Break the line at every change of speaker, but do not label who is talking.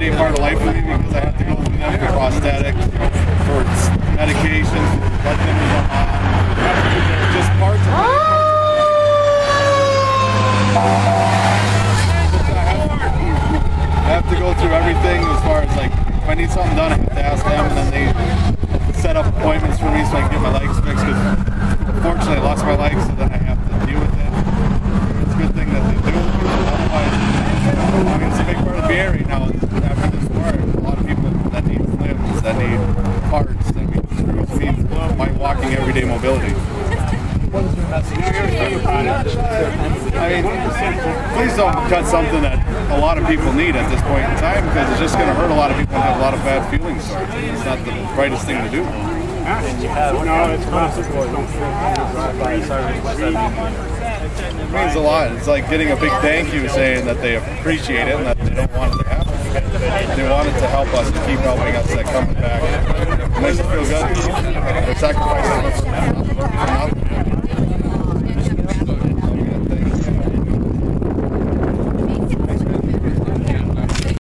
everyday part of life with me because I have to go through them for prosthetics, for medications, blood thinners, just parts of it. I have to go through everything as far as like if I need something done I have to ask them, and then they set up appointments for me so I can get my legs fixed because unfortunately I lost my legs, so then I have to deal with it. It's a good thing that they do. Otherwise, I mean, it's a big part of the area now. After this war, a lot of people that need limbs, that need parts, that need screws, need my walking everyday mobility. I mean, please don't cut something that a lot of people need at this point in time because it's just going to hurt a lot of people and have a lot of bad feelings. It's not the brightest thing to do. It means a lot. It's like getting a big thank you saying that they appreciate it and that they don't want it to happen. They want it to help us and keep helping us that coming back. It makes us feel good. They're sacrificing us.